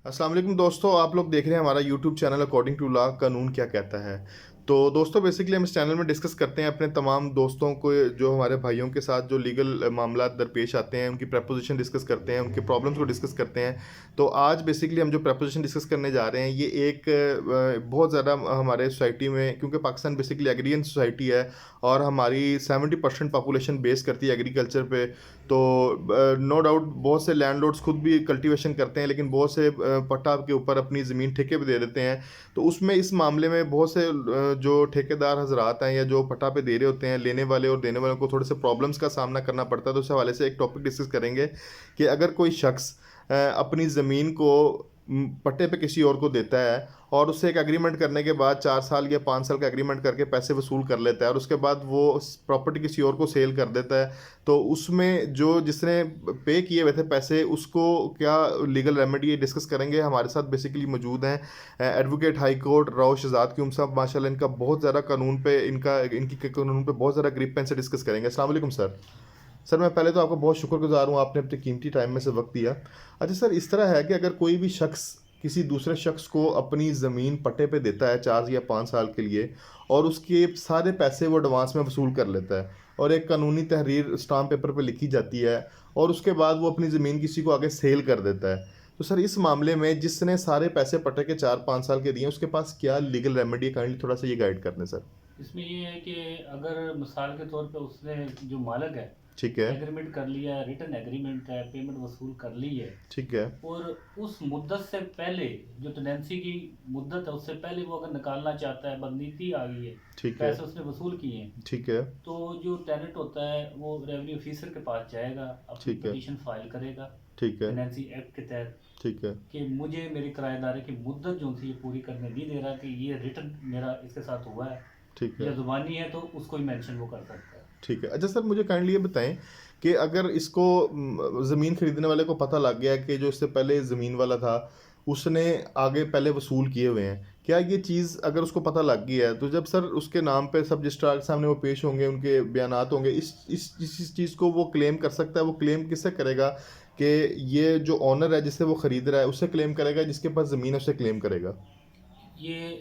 अस्सलाम वालेकुम दोस्तों, आप लोग देख रहे हैं हमारा YouTube channel according to law कानून क्या कहता है। तो दोस्तों बेसिकली हम इस चैनल में डिस्कस करते हैं अपने तमाम दोस्तों को, जो हमारे भाइयों के साथ जो लीगल मामला दरपेश आते हैं, उनकी प्रपोजिशन डिस्कस करते हैं, उनके प्रॉब्लम्स को डिस्कस करते हैं। तो आज बेसिकली हम जो प्रपोजिशन डिस्कस करने जा रहे हैं ये एक बहुत ज़्यादा हमारे सोसाइटी में, क्योंकि पाकिस्तान बेसिकली एग्रीरियन सोसाइटी है और हमारी 70% पॉपुलेशन बेस करती है एग्रीकल्चर पे। तो नो डाउट बहुत से लैंडलॉर्ड्स खुद भी कल्टीवेशन करते हैं, लेकिन बहुत से पट्टा के ऊपर अपनी ज़मीन ठेके पे दे देते हैं। तो उसमें इस मामले में बहुत से जो ठेकेदार हजरात हैं या जो पट्टा पे दे रहे होते हैं, लेने वाले और देने वालों को थोड़े से प्रॉब्लम्स का सामना करना पड़ता है। तो उस हवाले से एक टॉपिक डिस्कस करेंगे कि अगर कोई शख्स अपनी ज़मीन को पट्टे पे किसी और को देता है और उससे एक एग्रीमेंट करने के बाद 4 साल या 5 साल का एग्रीमेंट करके पैसे वसूल कर लेता है और उसके बाद वो प्रॉपर्टी किसी और को सेल कर देता है, तो उसमें जो जिसने पे किए हुए थे पैसे उसको क्या लीगल रेमेडी है, डिस्कस करेंगे। हमारे साथ बेसिकली मौजूद हैं advocate high court Rao Shahzad Qayyum साहब। माशाल्लाह इनका बहुत ज़्यादा कानून पे इनकी कानून पे बहुत ज़्यादा ग्रिप पेन से डिस्कस करेंगे। अस्सलाम वालेकुम सर। सर मैं पहले तो आपका बहुत शुक्रगुजार हूँ, आपने अपने कीमती टाइम में से वक्त दिया। अच्छा सर, इस तरह है कि अगर कोई भी शख्स किसी दूसरे शख्स को अपनी ज़मीन पट्टे पे देता है 4 या 5 साल के लिए और उसके सारे पैसे वो एडवांस में वसूल कर लेता है और एक कानूनी तहरीर स्टाम्प पेपर पे लिखी जाती है और उसके बाद वो अपनी ज़मीन किसी को आगे सेल कर देता है, तो सर इस मामले में जिसने सारे पैसे पट्टे के 4-5 साल के दिए उसके पास क्या लीगल रेमेडी है? काइंडली थोड़ा सा ये गाइड कर दें सर। इसमें ये है कि अगर मिसाल के तौर पे उसने जो मालिक है ठीक है। एग्रीमेंट कर लिया है, रिटन एग्रीमेंट है, पेमेंट वसूल कर ली है ठीक है। और उस मुद्दत से पहले जो टेनेंसी की मुद्दत है उससे पहले वो अगर निकालना चाहता है, बदनीति आ गई है, ठीक है। पैसे उसने वसूल किए हैं, ठीक है। तो जो टेनेंट होता है वो रेवेन्यू ऑफिसर के पास जाएगा, अपनी ठीक है। पटिशन फाइल करेगा ठीक है। टेनेंसी एक्ट के तहत ठीक है। कि मुझे मेरी किराएदारी की मुद्दत जो थी ये पूरी करने नहीं दे रहा, कि ये रिटर्न मेरा इसके साथ हुआ है ठीक या है। जुबानी है तो उसको ही मेंशन वो कर सकता है। ठीक है। अच्छा सर, मुझे काइंडली ये बताएं कि अगर इसको ज़मीन खरीदने वाले को पता लग गया कि जो इससे पहले ज़मीन वाला था उसने आगे पहले वसूल किए हुए हैं, क्या ये चीज़ अगर उसको पता लग गई है तो जब सर उसके नाम पे सब रजिस्ट्रार के सामने वो पेश होंगे, उनके बयानात होंगे, इस चीज़ को वो क्लेम कर सकता है? वो क्लेम किससे करेगा कि ये जो ऑनर है जिससे वो ख़रीद रहा है उससे क्लेम करेगा, जिसके पास ज़मीन है उससे क्लेम करेगा? ये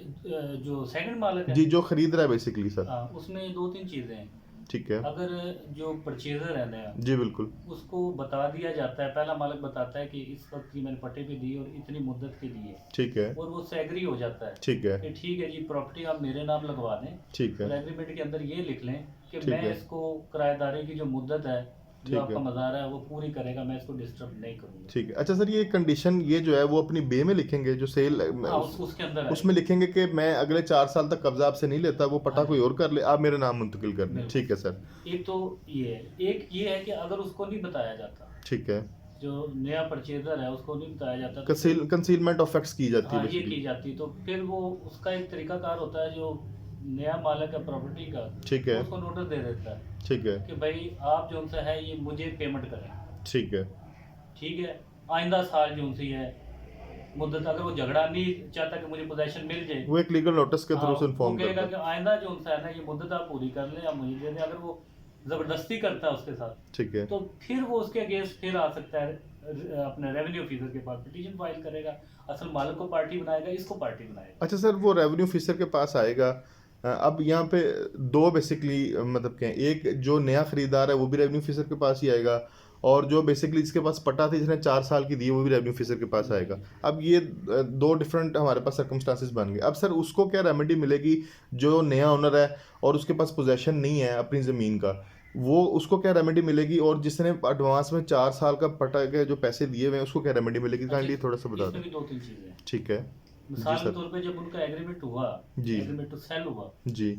जो सेकंड मालिक है, जी, जो ख़रीद रहा है बेसिकली सर। उसमें दो तीन चीज़ें हैं। ठीक है। अगर जो परचेजर है नया, जी बिल्कुल। उसको बता दिया जाता है, पहला मालिक बताता है कि इस वक्त की मैंने पट्टे पे दी और इतनी मुद्दत के लिए, ठीक है। और वो उससे एग्री हो जाता है ठीक है। कि ठीक है जी प्रॉपर्टी आप मेरे नाम लगवा दें ठीक है। और एग्रीमेंट के अंदर ये लिख लें कि ठीक मैं है। इसको किराएदारी की जो मुद्दत है, जो ठीक आपका है। मज़ारा है वो पूरी करेगा, मैं इसको डिस्टर्ब नहीं करूँगा। ठीक है। अच्छा सर, ये कंडीशन ये जो है वो अपनी बे में लिखेंगे जो सेल हाँ, उसके अंदर उसमें आएगी। लिखेंगे कि मैं अगले 4 साल तक कब्जा आपसे नहीं लेता, वो पट्टा हाँ कोई जी, और कर ले, आप मेरे नाम मुंतकिल कर दें। बिल्कुल। ठीक है सर। एक तो ये है, एक ये है कि अगर उसको नहीं बताया जाता, ठीक है। जो नया परचेजर है उसको नहीं बताया जाता, तो फिर कंसीलमेंट ऑफ फैक्ट्स की जाती है हाँ ये बेसिकली। की जाती, तो फिर वो उसका एक तरीकाकार होता है, जो नया मालिक है प्रॉपर्टी का, ठीक वो है। उसको नोटिस दे देता है ठीक है। कि भाई आप जो उनसे है ये मुझे पेमेंट करें। ठीक है। ठीक है, आइंदा साल जो उनसे है मुद्दत, अगर वो झगड़ा नहीं चाहता कि मुझे पोजेशन मिल जाए, वो एक लीगल नोटिस के हाँ थ्रू से वो इन्फॉर्म कहेगा करता कि है। आइंदा जो उनसे है ना ये मुद्दत आप पूरी कर लें या मुझे दे दें। अगर वो ज़बरदस्ती करता है उसके साथ, ठीक है। तो फिर वो उसके अगेंस्ट फिर आ सकता है, अपने रेवेन्यू ऑफिसर के पास पिटीशन फाइल करेगा, असल मालिक को पार्टी बनाएगा, इसको पार्टी बनाएगा। अच्छा सर, वो रेवेन्यू ऑफिसर के पास आएगा। अब यहाँ पे दो बेसिकली मतलब क्या है, एक जो नया खरीदार है वो भी रेवेन्यू ऑफिसर के पास ही आएगा और जो बेसिकली जिसके पास पट्टा थी जिसने 4 साल की दी वो भी रेवेन्यू ऑफिसर के पास जी आएगा। जी। अब ये दो डिफरेंट हमारे पास सर्कमस्टांसिस बन गए। अब सर उसको क्या रेमेडी मिलेगी? जो नया ओनर है और उसके पास पोजेशन नहीं है अपनी ज़मीन का, वो उसको क्या रेमेडी मिलेगी? और जिसने एडवांस में 4 साल का पट्टा के जो पैसे दिए हुए हैं उसको क्या रेमेडी मिलेगी? अच्छा, काइंडली थोड़ा सा बता इसमें दें। भी दो तीन चीज़ें हैं। ठीक है। जी मिसाल के सर। तौर पे जब उनका एग्रीमेंट हुआ, जी। एग्रीमेंट टू सेल हुआ, जी।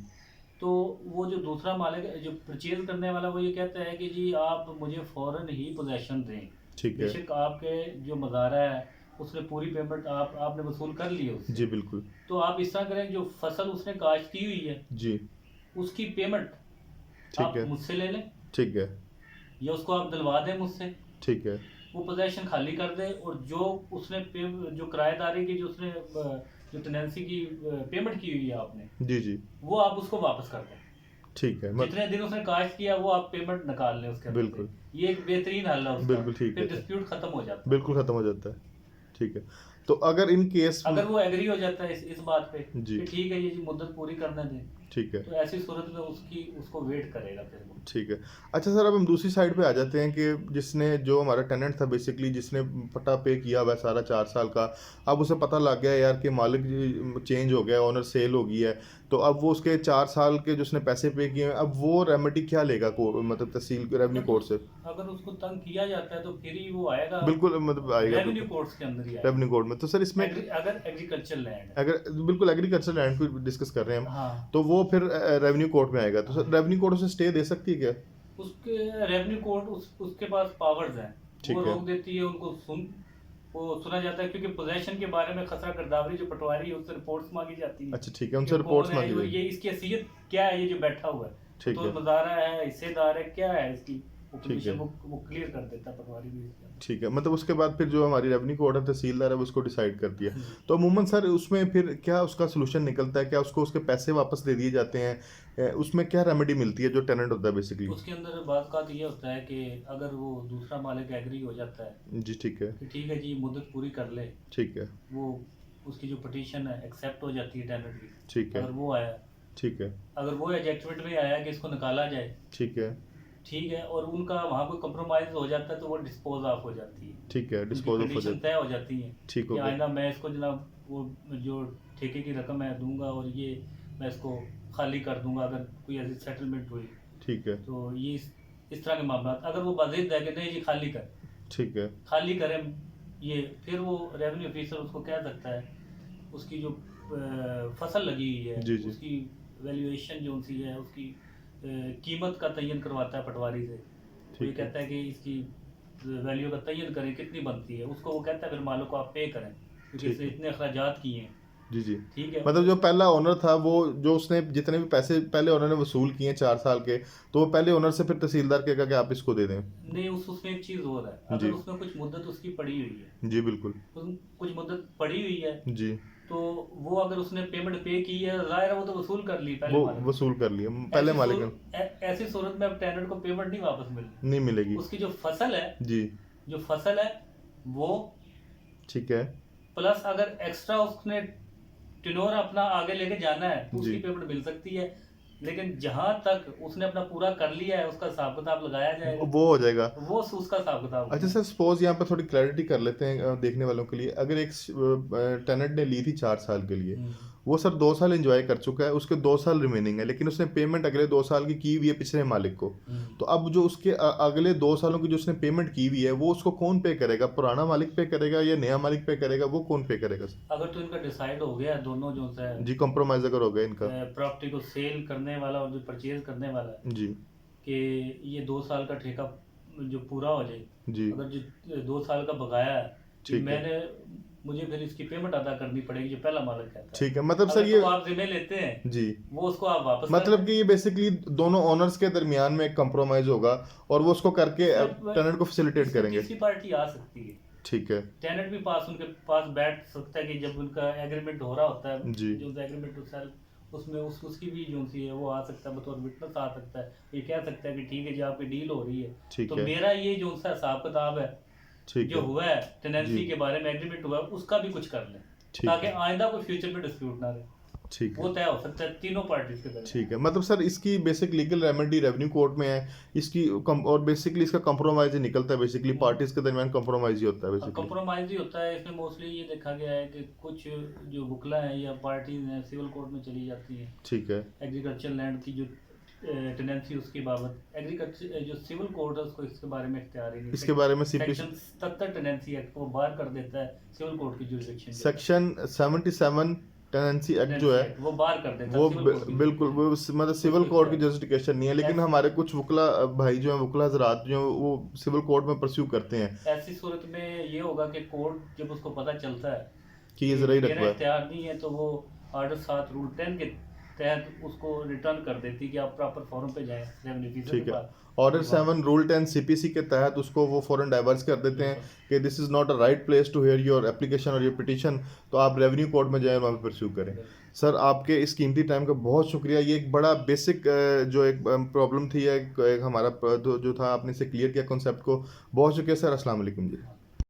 तो वो जो दूसरा मालिक है, जो परचेज करने वाला, वो ये कहता है कि जी आप मुझे फ़ौरन ही पोजेशन दें, ठीक है। बेशक आपके जो मज़ारा है उसने पूरी पेमेंट आपने वसूल कर ली है जी उससे, बिल्कुल। तो आप इस तरह करें, जो फसल उसने काश्त की हुई है जी। उसकी पेमेंट ठीक आप है। मुझसे ले लें ठीक है। या उसको आप दिलवा दें मुझसे, ठीक है। वो पोजेशन खाली कर दे, और जो उसने जो किराएदारी की जो उसने जो टेनेंसी की पेमेंट की हुई है आपने, जी। जी। वो आप उसको वापस कर दें। ठीक है। जितने दिन उसने काश्त किया वो आप पेमेंट निकाल लें उसके अंदर बिल्कुल। से। ये एक बेहतरीन हल है उसका, बिल्कुल ठीक है फिर सर। डिस्प्यूट खत्म हो जाता है। बिल्कुल ख़त्म हो जाता है। ठीक है। तो अगर इन केस अगर वो एग्री हो जाता है इस बात पे जी। कि ठीक है ये जी मुद्दत पूरी करने दें, ठीक है। तो ऐसी सूरत में उसको वेट करेगा फिर वो। ठीक है। अच्छा सर, अब हम दूसरी साइड पे आ जाते हैं कि जिसने जो हमारा टेनेंट था बेसिकली, जिसने पट्टा पे किया हुआ है सारा 4 साल का, अब उसे पता लग गया यार कि मालिक चेंज हो गया, ओनर सेल हो गई है, तो अब वो उसके 4 साल के जो उसने पैसे पे किए हैं, अब वो रेमेडी क्या लेगा मतलब तहसील रेवेन्यू कोर्ट से? अगर उसको तंग किया जाता है तो फिर ही वो आएगा, बिल्कुल, मतलब आएगा रेवेन्यू बिल्कुल कोर्ट्स के अंदर ही आएगा। रेवेन्यू कोर्ट में। तो सर इसमें अगर एग्रीकल्चर लैंड, अगर बिल्कुल एग्रीकल्चर लैंड को डिस्कस कर रहे हैं हम, हाँ, तो वो फिर रेवेन्यू कोर्ट में आएगा। तो सर रेवेन्यू कोर्ट उसे स्टे दे सकती है क्या? उसके रेवेन्यू कोर्ट उसके पास पावर्स हैं, ठीक वो है। रोक देती है उनको। वो सुना जाता है क्योंकि पोजेशन के बारे में खसरा गिरदावरी जो पटवारी है उससे रिपोर्ट्स मांगी जाती है। अच्छा ठीक है, उनसे कि रिपोर्ट्स कौन है मांगी और जाएगी। ये इसकी हैसियत क्या है, ये जो बैठा हुआ है, ठीक तो है। मजारा है, हिस्सेदार है, क्या है इसकी, वो ठीक है। पोजीशन वो क्लियर कर देता है पटवारी भी इसके अंदर। ठीक है, मतलब उसके बाद फिर जो हमारी रेवेन्यू कोर्ट है, तहसीलदार है, वो उसको डिसाइड करती है। हम्म। तो अमूमन सर उसमें फिर क्या उसका सोल्यूशन निकलता है? क्या उसको उसके पैसे वापस दे दिए जाते हैं? उसमें क्या रेमेडी मिलती है जो टेनेंट होता है बेसिकली? उसके अंदर बात का ये होता है कि अगर वो दूसरा मालिक एग्री हो जाता है जी ठीक है। कि ठीक है जी मुद्दत पूरी कर ले, ठीक है। वो उसकी जो पिटीशन है एक्सेप्ट हो जाती है टेनेंट की। ठीक है। अगर वो आया, ठीक है। अगर वो एडजस्टमेंट में आया कि इसको निकाला जाए, ठीक है। ठीक है, और उनका वहाँ कोई कंप्रोमाइज हो जाता है तो वो डिस्पोज ऑफ हो जाती है, ठीक है, उनकी डिस्पोज ऑफ हो कंडीशन जाता तय हो जाती है ठीक हो कि गया। आइंदा मैं इसको जनाब वो जो ठेके की रकम है दूंगा और ये मैं इसको खाली कर दूंगा अगर कोई ऐसी सेटलमेंट हुई। ठीक है। तो ये इस तरह के मामला, अगर वो बाजिद है कि नहीं जी खाली कर, ठीक है। खाली करें ये, फिर वो रेवेन्यू ऑफिसर उसको कह सकता है उसकी जो फसल लगी हुई है जी, जी। उसकी वैल्यूएशन जो सी है उसकी कीमत का तयन करवाता है पटवारी से। तो ये ठीक है। कहता है कि इसकी वैल्यू का तयन करें कितनी बनती है, उसको वो कहता है फिर मालिक को आप पे करें क्योंकि ठीक इससे है। इतने अखराजात किए हैं। जी, जी। ठीक है, मतलब जो पहला ओनर था वो जो उसने जितने भी पैसे पहले ओनर ने वसूल किए 4 साल के, तो वो पहले ओनर से फिर तहसीलदार कहेगा कि आप इसको दे दें। नहीं उसमें एक चीज़ और है, जी। अगर उसमें कुछ मुद्दत उसकी पड़ी हुई है, जी बिल्कुल। कुछ मुद्दत पड़ी हुई है, जी। तो वो अगर उसने पेमेंट पे की है जाहिर है वो तो वसूल कर ली पहले वो मालिक ने। वसूल कर लिया पहले मालिक ने। ऐसी सूरत में अब टेनेंट को पेमेंट नहीं वापस मिलनी, नहीं मिलेगी। उसकी जो फसल है, जी। जो फसल है वो, ठीक है। प्लस अगर एक्स्ट्रा उसने टिनोर अपना आगे लेके जाना है तो जी। उसकी पेमेंट मिल सकती है, लेकिन जहां तक उसने अपना पूरा कर लिया है उसका हिसाब किताब लगाया जाएगा, वो हो जाएगा। वो उसका हिसाब किताब अच्छा सर, सपोज यहाँ पे थोड़ी क्लैरिटी कर लेते हैं देखने वालों के लिए। अगर एक टेनेंट ने ली थी 4 साल के लिए, वो सर 2 साल एंजॉय कर चुका है, उसके 2 साल रिमेनिंग है, लेकिन उसने पेमेंट अगले 2 साल की हुई है पिछले मालिक को। तो अब जो उसके अगले 2 सालों की जो उसने पेमेंट की हुई है, वो उसको कौन पे करेगा? पुराना मालिक पे करेगा या नया मालिक पे करेगा? वो कौन पे करेगा सर? अगर तो इनका डिसाइड हो गया दोनों जो है जी, कॉम्प्रोमाइज अगर हो गया इनका प्रॉपर्टी को सेल करने वाला और जो परचेज करने वाला है जी, कि ये 2 साल का ठेका जो पूरा हो जाए, जी, अगर जो 2 साल का बकाया है कि ठीक है। मुझे फिर इसकी पेमेंट अदा करनी पड़ेगी जो पहला मालिक कहता है। ठीक है, मतलब अगर सर ये तो आप जिम्मे लेते हैं जी, वो उसको आप वापस कर मतलब दें। कि ये बेसिकली दोनों ओनर्स के दरमियान में एक कॉम्प्रोमाइज होगा और वो उसको करके सिर्फ टेनेंट को फैसिलिटेट इसमें करेंगे। तीसरी पार्टी आ सकती है, ठीक है। टेनेंट भी उनके पास बैठ सकता है कि जब उनका एग्रीमेंट हो रहा होता है, जी। जो एग्रीमेंट टू सेल, उसमें उसकी भी जो सी है वो आ सकता है, बतौर विटनेस आ सकता है, ये कह सकता है कि ठीक है जी आपकी डील हो रही है, ठीक तो है। मेरा ये जो सा हिसाब किताब है ठीक जो है। हुआ है जी। टेनेंसी के बारे में एग्रीमेंट हुआ है उसका भी कुछ कर लें, ठीक ताकि है। आइंदा कोई फ्यूचर में डिस्प्यूट ना रहे, ठीक वो है। तय हो सकता है तीनों पार्टीज के दरमियान। ठीक है, मतलब सर इसकी basic legal remedy revenue court में है इसकी और बेसिकली इसका कॉम्प्रोमाइज ही निकलता है, बेसिकली पार्टीज के दरमियान कॉम्प्रोमाइज ही होता है बेसिकली। कंप्रोमाइज ही होता है इसमें। मोस्टली ये देखा गया है कि कुछ जो वकला हैं या पार्टीज हैं सिविल कोर्ट में चली जाती हैं ठीक है। एग्रीकल्चर लैंड की जो टेनेंसी उसकी बाबत, एग्रीकल्चर जो सिविल कोर्ट है उसको इसके बारे में इख्तियार ही नहीं, इसके बारे में सेक्शन 77 टेनेंसी एक्ट को बाहर कर देता है सिविल कोर्ट की जुरिडिक्शन, सेक्शन 77 टेनेंसी एक्ट जो है वो बाहर कर देता वो है सिविल कोर्ट की बिल्कुल वो मतलब सिविल कोर्ट की जस्टिफिकेशन नहीं है, लेकिन हमारे कुछ वकला भाई जो हैं, वकला हजरात जो हैं, वो सिविल कोर्ट में परस्यू करते हैं। ऐसी सूरत में ये होगा कि कोर्ट जब उसको पता चलता है कि ये जरा ही मेरा रकबा है। इख्तियार नहीं है, तो वो ऑर्डर 7 रूल 10 के तहत उसको रिटर्न कर देती कि आप प्रॉपर फॉर्म पे जाएं रेवेन्यू ऑफिसर ठीक के है। पास। ऑर्डर 7 रूल 10 सीपीसी के तहत उसको वो फौरन डाइवर्स कर देते हैं कि this is not a right place to hear your application और योर पिटीशन, तो आप रेवेन्यू कोर्ट में जाएं और वहाँ पे परस्यू करें। सर आपके इस कीमती टाइम का बहुत शुक्रिया। ये एक बड़ा बेसिक जो एक प्रॉब्लम थी, एक हमारा जो था आपने इसे क्लियर किया कॉन्सेप्ट को। बहुत शुक्रिया सर। अस्सलाम वालेकुम जी।